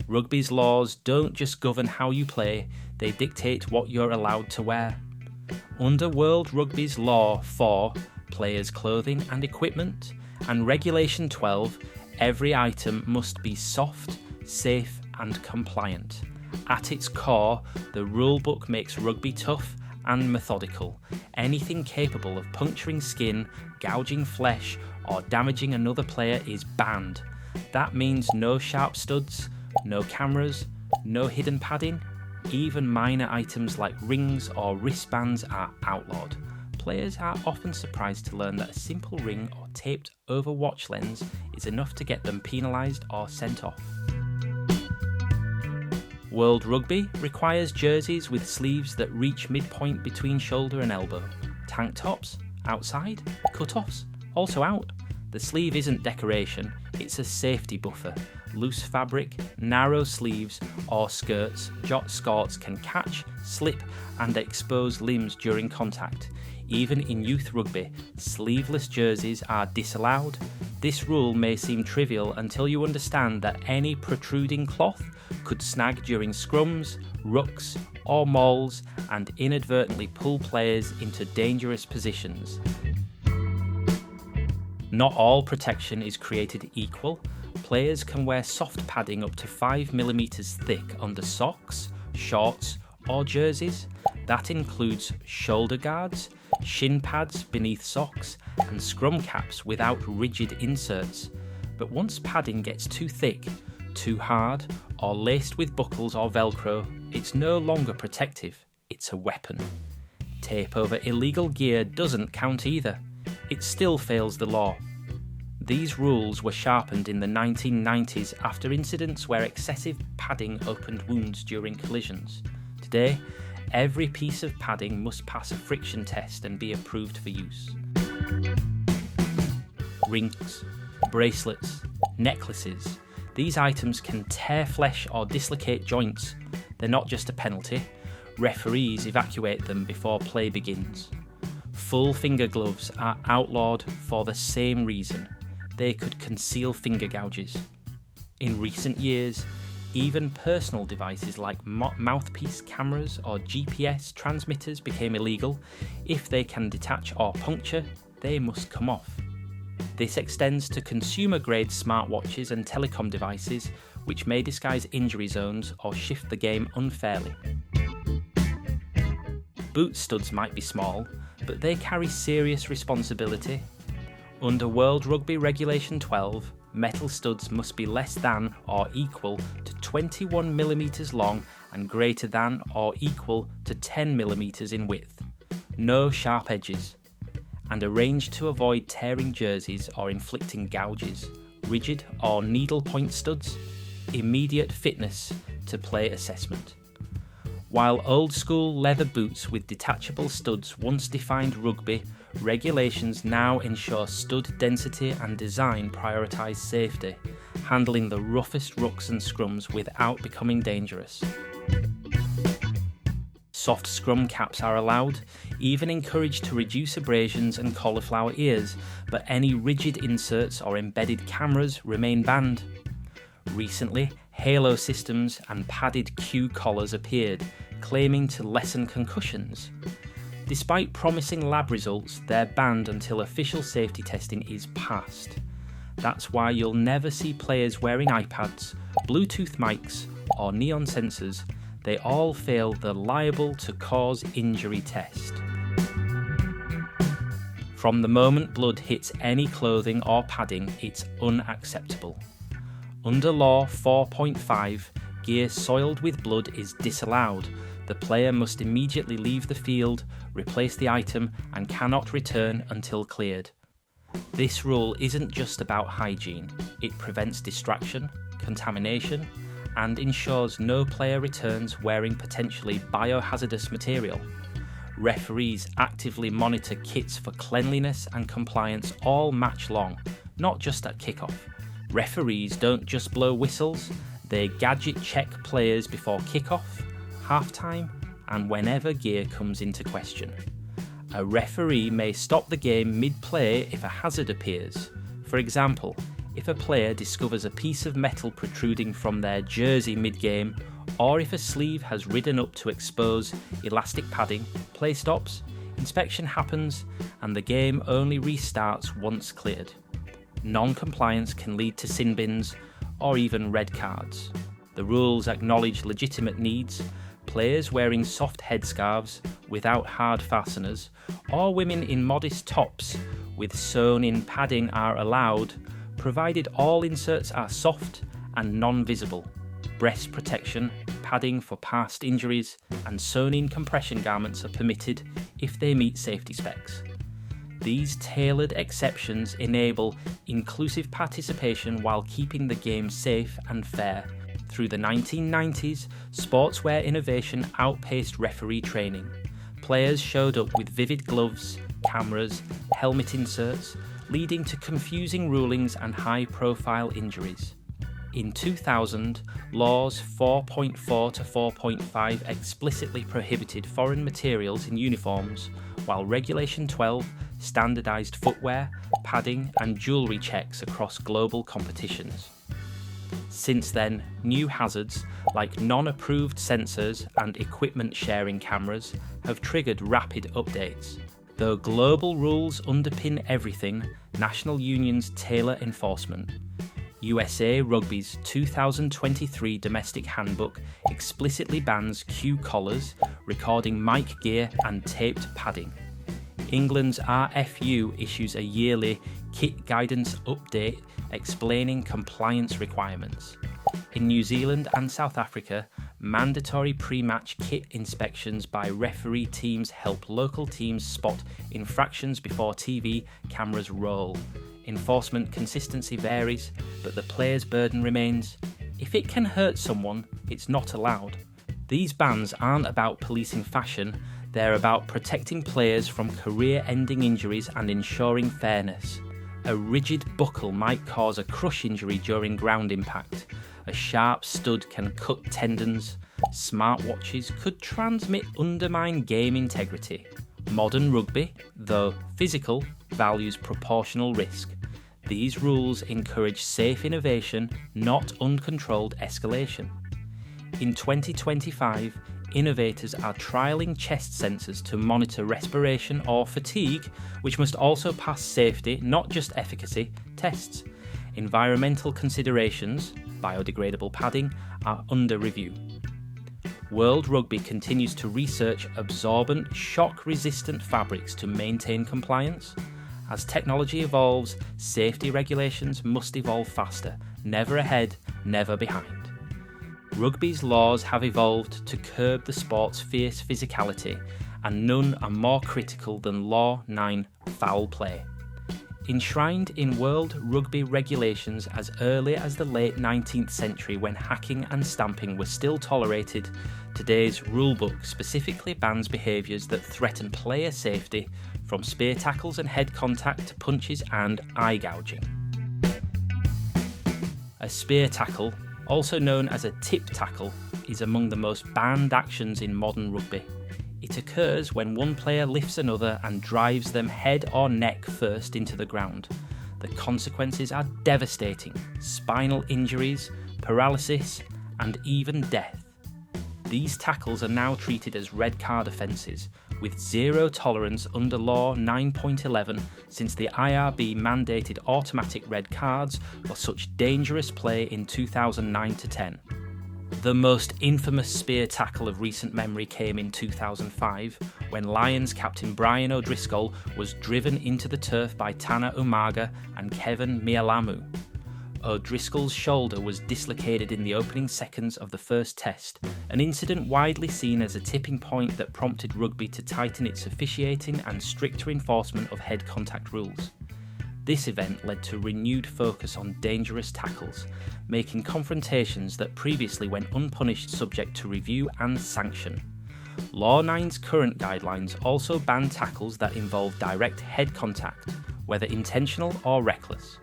Rugby's laws don't just govern how you play, they dictate what you're allowed to wear. Under World Rugby's Law 4, Players' Clothing and Equipment, and Regulation 12, every item must be soft, safe and compliant. At its core, the rulebook makes rugby tough and methodical. Anything capable of puncturing skin, gouging flesh, or damaging another player is banned. That means no sharp studs, no cameras, no hidden padding. Even minor items like rings or wristbands are outlawed. Players are often surprised to learn that a simple ring or taped over watch lens is enough to get them penalised or sent off. World Rugby requires jerseys with sleeves that reach midpoint between shoulder and elbow. Tank tops, outside, cut-offs, also out. The sleeve isn't decoration, it's a safety buffer. Loose fabric, narrow sleeves or skirts, jot skirts can catch, slip and expose limbs during contact. Even in youth rugby, sleeveless jerseys are disallowed. This rule may seem trivial until you understand that any protruding cloth could snag during scrums, rucks or mauls and inadvertently pull players into dangerous positions. Not all protection is created equal. Players can wear soft padding up to 5mm thick under socks, shorts or jerseys. That includes shoulder guards, shin pads beneath socks and scrum caps without rigid inserts. But once padding gets too thick, too hard or laced with buckles or velcro, it's no longer protective, it's a weapon. Tape over illegal gear doesn't count either. It still fails the law. These rules were sharpened in the 1990s after incidents where excessive padding opened wounds during collisions. Today, every piece of padding must pass a friction test and be approved for use. Rings, bracelets, necklaces. These items can tear flesh or dislocate joints. They're not just a penalty. Referees evacuate them before play begins. Full finger gloves are outlawed for the same reason. They could conceal finger gouges. In recent years, even personal devices like mouthpiece cameras or GPS transmitters became illegal. If they can detach or puncture, they must come off. This extends to consumer-grade smartwatches and telecom devices, which may disguise injury zones or shift the game unfairly. Boot studs might be small, but they carry serious responsibility. Under World Rugby Regulation 12, metal studs must be less than or equal to 21mm long and greater than or equal to 10mm in width. No sharp edges. And arranged to avoid tearing jerseys or inflicting gouges. Rigid or needlepoint studs. Immediate fitness to play assessment. While old-school leather boots with detachable studs once defined rugby, regulations now ensure stud density and design prioritise safety, handling the roughest rucks and scrums without becoming dangerous. Soft scrum caps are allowed, even encouraged to reduce abrasions and cauliflower ears, but any rigid inserts or embedded cameras remain banned. Recently, halo systems and padded Q collars appeared, claiming to lessen concussions. Despite promising lab results, they're banned until official safety testing is passed. That's why you'll never see players wearing iPads, Bluetooth mics, or neon sensors. They all fail the liable to cause injury test. From the moment blood hits any clothing or padding, it's unacceptable. Under Law 4.5, gear soiled with blood is disallowed. The player must immediately leave the field, replace the item, and cannot return until cleared. This rule isn't just about hygiene. It prevents distraction, contamination, and ensures no player returns wearing potentially biohazardous material. Referees actively monitor kits for cleanliness and compliance all match long, not just at kickoff. Referees don't just blow whistles, they gadget check players before kickoff, halftime, and whenever gear comes into question. A referee may stop the game mid-play if a hazard appears. For example, if a player discovers a piece of metal protruding from their jersey mid-game, or if a sleeve has ridden up to expose elastic padding, play stops, inspection happens, and the game only restarts once cleared. Non-compliance can lead to sin bins or even red cards. The rules acknowledge legitimate needs. Players wearing soft headscarves without hard fasteners, or women in modest tops with sewn-in padding are allowed, provided all inserts are soft and non-visible. Breast protection, padding for past injuries, and sewn-in compression garments are permitted if they meet safety specs. These tailored exceptions enable inclusive participation while keeping the game safe and fair. Through the 1990s, sportswear innovation outpaced referee training. Players showed up with vivid gloves, cameras, helmet inserts, leading to confusing rulings and high-profile injuries. In 2000, laws 4.4 to 4.5 explicitly prohibited foreign materials in uniforms, while Regulation 12 standardised footwear, padding and jewellery checks across global competitions. Since then, new hazards like non-approved sensors and equipment sharing cameras have triggered rapid updates. Though global rules underpin everything, national unions tailor enforcement. USA Rugby's 2023 domestic handbook explicitly bans cue collars, recording mic gear and taped padding. England's RFU issues a yearly kit guidance update explaining compliance requirements. In New Zealand and South Africa, mandatory pre-match kit inspections by referee teams help local teams spot infractions before TV cameras roll. Enforcement consistency varies, but the player's burden remains. If it can hurt someone, it's not allowed. These bans aren't about policing fashion, they're about protecting players from career-ending injuries and ensuring fairness. A rigid buckle might cause a crush injury during ground impact. A sharp stud can cut tendons. Smartwatches could undermine game integrity. Modern rugby, though physical, values proportional risk. These rules encourage safe innovation, not uncontrolled escalation. In 2025, innovators are trialling chest sensors to monitor respiration or fatigue, which must also pass safety, not just efficacy, tests. Environmental considerations, biodegradable padding, are under review. World Rugby continues to research absorbent, shock-resistant fabrics to maintain compliance. As technology evolves, safety regulations must evolve faster, never ahead, never behind. Rugby's laws have evolved to curb the sport's fierce physicality, and none are more critical than Law 9, foul play. Enshrined in World Rugby regulations as early as the late 19th century when hacking and stamping were still tolerated, today's rulebook specifically bans behaviours that threaten player safety, from spear tackles and head contact to punches and eye gouging. A spear tackle, also known as a tip tackle, is among the most banned actions in modern rugby. It occurs when one player lifts another and drives them head or neck first into the ground. The consequences are devastating: spinal injuries, paralysis, and even death. These tackles are now treated as red card offences, with zero tolerance under Law 9.11 since the IRB mandated automatic red cards for such dangerous play in 2009-10. The most infamous spear tackle of recent memory came in 2005, when Lions captain Brian O'Driscoll was driven into the turf by Tana Umaga and Kevin Mialamu. O'Driscoll's shoulder was dislocated in the opening seconds of the first test, an incident widely seen as a tipping point that prompted rugby to tighten its officiating and stricter enforcement of head contact rules. This event led to renewed focus on dangerous tackles, making confrontations that previously went unpunished subject to review and sanction. Law 9's current guidelines also ban tackles that involve direct head contact, whether intentional or reckless.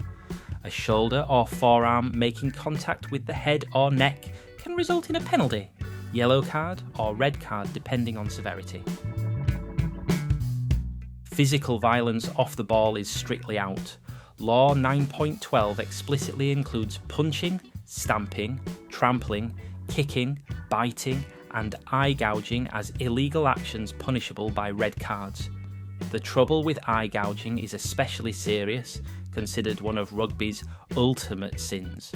A shoulder or forearm making contact with the head or neck can result in a penalty, yellow card or red card depending on severity. Physical violence off the ball is strictly out. Law 9.12 explicitly includes punching, stamping, trampling, kicking, biting, and eye gouging as illegal actions punishable by red cards. The trouble with eye gouging is especially serious, considered one of rugby's ultimate sins.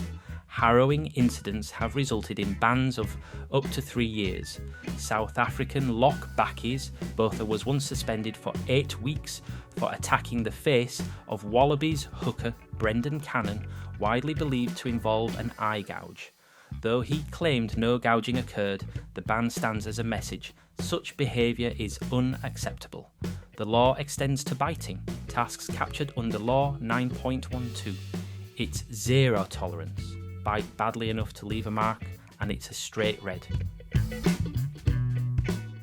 Harrowing incidents have resulted in bans of up to 3 years. South African lock Bakkies Botha was once suspended for 8 weeks for attacking the face of Wallabies hooker Brendan Cannon, widely believed to involve an eye gouge. Though he claimed no gouging occurred, the ban stands as a message. Such behaviour is unacceptable. The law extends to biting, tasks captured under Law 9.12. It's zero tolerance. Bite badly enough to leave a mark, and it's a straight red.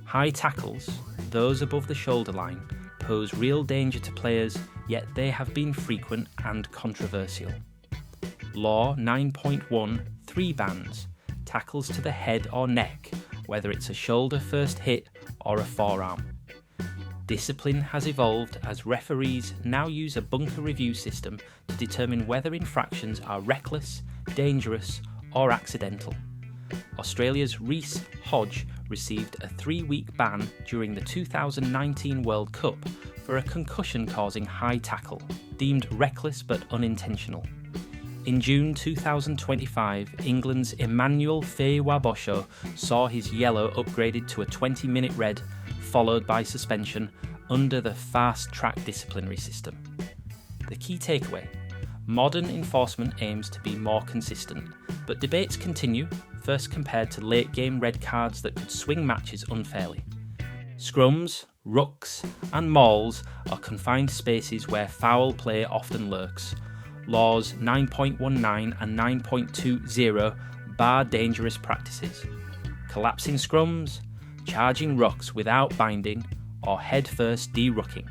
High tackles, those above the shoulder line, pose real danger to players, yet they have been frequent and controversial. Law 9.1 3 bans, tackles to the head or neck, whether it's a shoulder first hit or a forearm. Discipline has evolved as referees now use a bunker review system to determine whether infractions are reckless, dangerous or accidental. Australia's Reece Hodge received a 3-week ban during the 2019 World Cup for a concussion-causing high tackle, deemed reckless but unintentional. In June 2025, England's Emmanuel Fei-Wabosho saw his yellow upgraded to a 20-minute red, followed by suspension under the fast-track disciplinary system. The key takeaway: modern enforcement aims to be more consistent, but debates continue, first compared to late-game red cards that could swing matches unfairly. Scrums, rucks, and mauls are confined spaces where foul play often lurks. Laws 9.19 and 9.20 bar dangerous practices. Collapsing scrums, charging rucks without binding, or head-first de-rucking.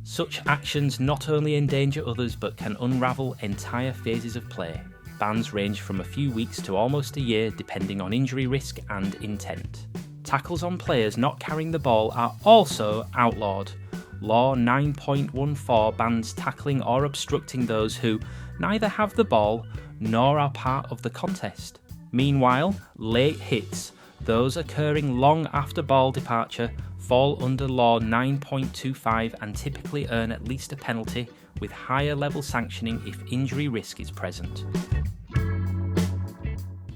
Such actions not only endanger others but can unravel entire phases of play. Bans range from a few weeks to almost a year depending on injury risk and intent. Tackles on players not carrying the ball are also outlawed. Law 9.14 bans tackling or obstructing those who neither have the ball nor are part of the contest. Meanwhile, late hits, those occurring long after ball departure, fall under Law 9.25 and typically earn at least a penalty, with higher level sanctioning if injury risk is present.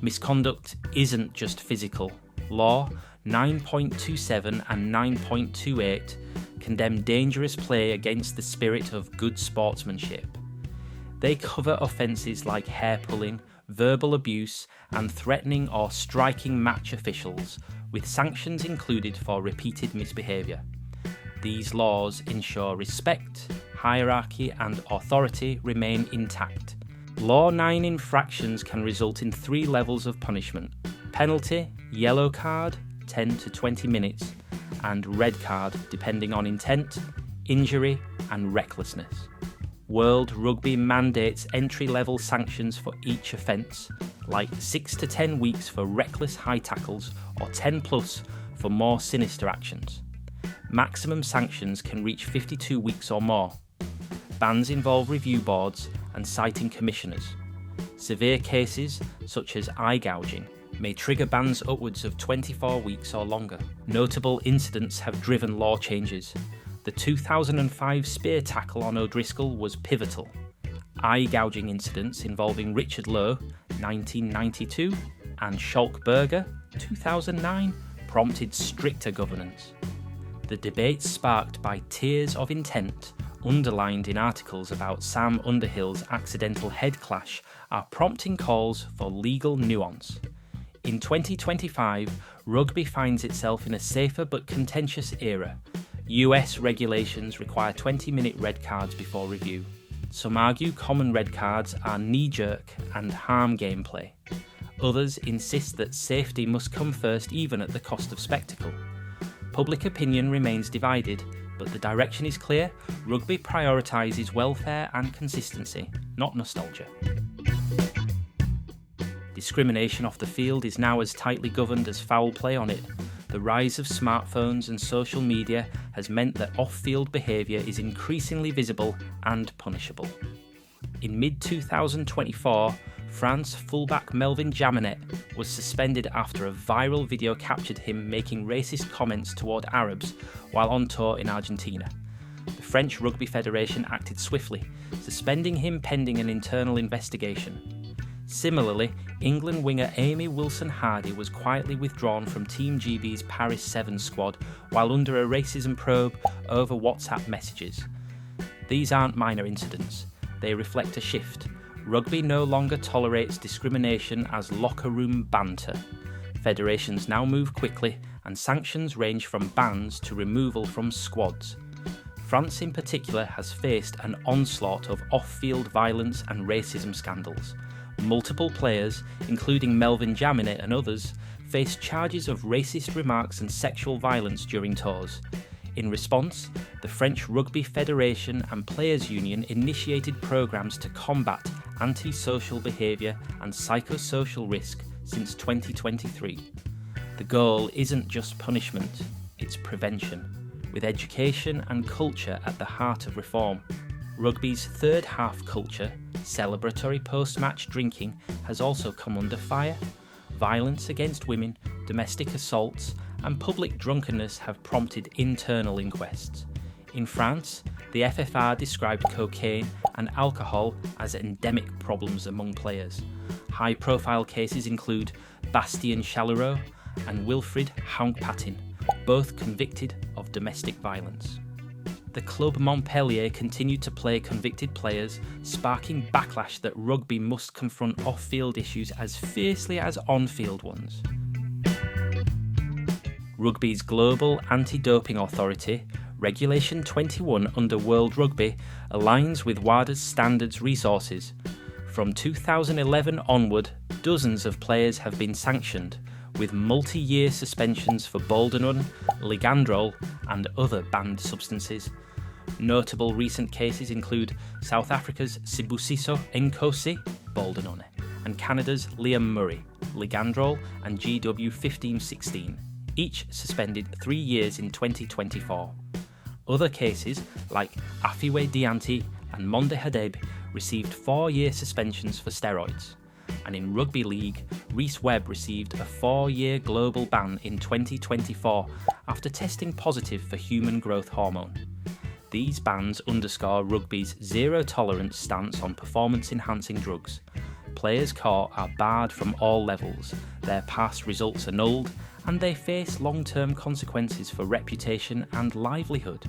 Misconduct isn't just physical. Law 9.27 and 9.28 condemn dangerous play against the spirit of good sportsmanship. They cover offences like hair pulling, verbal abuse, and threatening or striking match officials, with sanctions included for repeated misbehaviour. These laws ensure respect, hierarchy, and authority remain intact. Law 9 infractions can result in 3 levels of punishment: penalty, yellow card, 10 to 20 minutes, and red card depending on intent, injury, and recklessness. World Rugby mandates entry-level sanctions for each offence, like 6 to 10 weeks for reckless high tackles or 10 plus for more sinister actions. Maximum sanctions can reach 52 weeks or more. Bans involve review boards and citing commissioners. Severe cases, such as eye gouging, may trigger bans upwards of 24 weeks or longer. Notable incidents have driven law changes. The 2005 spear tackle on O'Driscoll was pivotal. Eye gouging incidents involving Richard Lowe, 1992, and Schalk Berger, 2009, prompted stricter governance. The debates sparked by tiers of intent, underlined in articles about Sam Underhill's accidental head clash, are prompting calls for legal nuance. In 2025, rugby finds itself in a safer but contentious era. US regulations require 20-minute red cards before review. Some argue common red cards are knee-jerk and harm gameplay. Others insist that safety must come first, even at the cost of spectacle. Public opinion remains divided, but the direction is clear: rugby prioritises welfare and consistency, not nostalgia. Discrimination off the field is now as tightly governed as foul play on it. the rise of smartphones and social media has meant that off-field behaviour is increasingly visible and punishable. In mid-2024, France fullback Melvin Jaminet was suspended after a viral video captured him making racist comments toward Arabs while on tour in Argentina. The French Rugby Federation acted swiftly, suspending him pending an internal investigation. Similarly, England winger Amy Wilson-Hardy was quietly withdrawn from Team GB's Paris 7 squad while under a racism probe over WhatsApp messages. These aren't minor incidents, they reflect a shift. Rugby no longer tolerates discrimination as locker room banter. Federations now move quickly, and sanctions range from bans to removal from squads. France in particular has faced an onslaught of off-field violence and racism scandals. Multiple players, including Melvin Jaminet and others, faced charges of racist remarks and sexual violence during tours. In response, the French Rugby Federation and Players' Union initiated programmes to combat antisocial behaviour and psychosocial risk since 2023. The goal isn't just punishment, it's prevention, with education and culture at the heart of reform. Rugby's third half culture, celebratory post-match drinking, has also come under fire. Violence against women, domestic assaults, and public drunkenness have prompted internal inquests. In France, the FFR described cocaine and alcohol as endemic problems among players. High-profile cases include Bastien Chalereau and Wilfried Hankpatin, both convicted of domestic violence. The club Montpellier continued to play convicted players, sparking backlash that rugby must confront off-field issues as fiercely as on-field ones. Rugby's global anti-doping authority, Regulation 21 under World Rugby, aligns with WADA's standards resources. From 2011 onward, dozens of players have been sanctioned, with multi-year suspensions for boldenone, ligandrol, and other banned substances. Notable recent cases include South Africa's Sibusiso Nkosi, boldenone, and Canada's Liam Murray, ligandrol and GW1516, each suspended 3 years in 2024. Other cases, like Afiwe Dianti and Monde Hadeb, received 4-year suspensions for steroids. And in Rugby League, Rhys Webb received a 4-year global ban in 2024 after testing positive for human growth hormone. These bans underscore rugby's zero-tolerance stance on performance-enhancing drugs. Players caught are barred from all levels, their past results annulled, and they face long-term consequences for reputation and livelihood.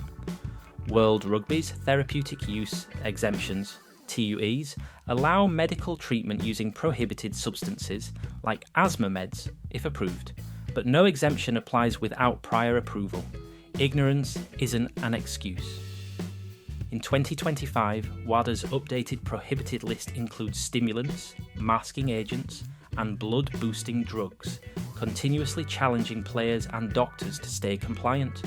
World Rugby's therapeutic use exemptions, TUEs, allow medical treatment using prohibited substances, like asthma meds, if approved, but no exemption applies without prior approval. Ignorance isn't an excuse. In 2025, WADA's updated prohibited list includes stimulants, masking agents, and blood-boosting drugs, continuously challenging players and doctors to stay compliant.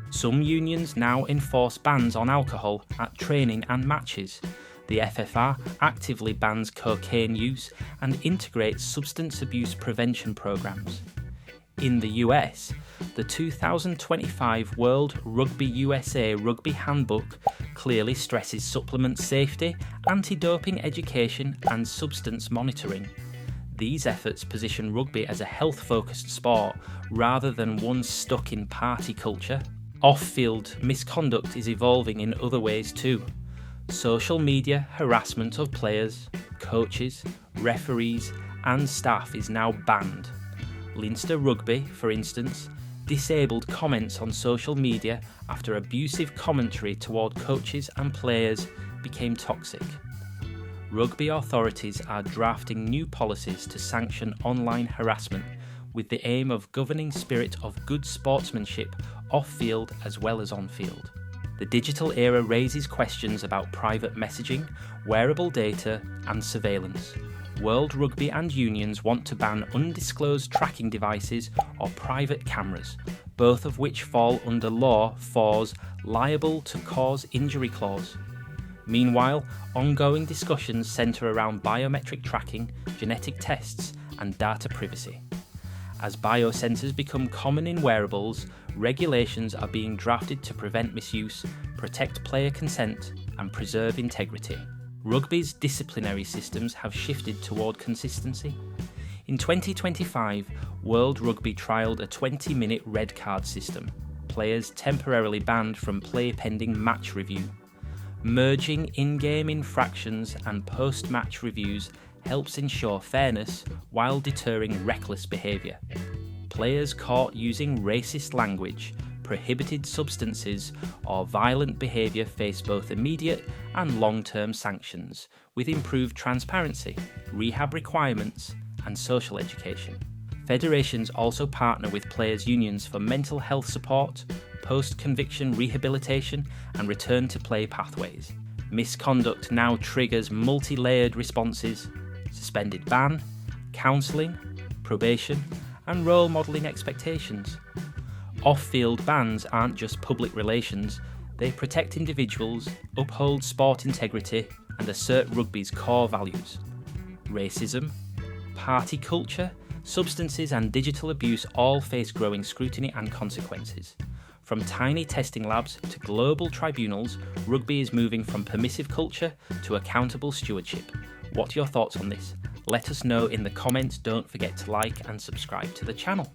Some unions now enforce bans on alcohol at training and matches. The FFR actively bans cocaine use and integrates substance abuse prevention programs. In the US, the 2025 World Rugby USA Rugby Handbook clearly stresses supplement safety, anti-doping education, and substance monitoring. These efforts position rugby as a health-focused sport rather than one stuck in party culture. Off-field misconduct is evolving in other ways too. Social media harassment of players, coaches, referees, and staff is now banned. Leinster Rugby, for instance, disabled comments on social media after abusive commentary toward coaches and players became toxic. Rugby authorities are drafting new policies to sanction online harassment with the aim of governing spirit of good sportsmanship off-field as well as on-field. The digital era raises questions about private messaging, wearable data, and surveillance. World Rugby and unions want to ban undisclosed tracking devices or private cameras, both of which fall under Law 4's liable to cause injury clause. Meanwhile, ongoing discussions centre around biometric tracking, genetic tests, and data privacy. As biosensors become common in wearables, regulations are being drafted to prevent misuse, protect player consent, and preserve integrity. Rugby's disciplinary systems have shifted toward consistency. In 2025, World Rugby trialled a 20-minute red card system, players temporarily banned from play pending match review. Merging in-game infractions and post-match reviews helps ensure fairness while deterring reckless behaviour. Players caught using racist language, prohibited substances, or violent behaviour face both immediate and long-term sanctions, with improved transparency, rehab requirements, and social education. Federations also partner with players' unions for mental health support, post-conviction rehabilitation, and return to play pathways. Misconduct now triggers multi-layered responses: suspended ban, counselling, probation, and role modelling expectations. Off-field bans aren't just public relations, they protect individuals, uphold sport integrity, and assert rugby's core values. Racism, party culture, substances and digital abuse all face growing scrutiny and consequences. From tiny testing labs to global tribunals, rugby is moving from permissive culture to accountable stewardship. What are your thoughts on this? Let us know in the comments. Don't forget to like and subscribe to the channel.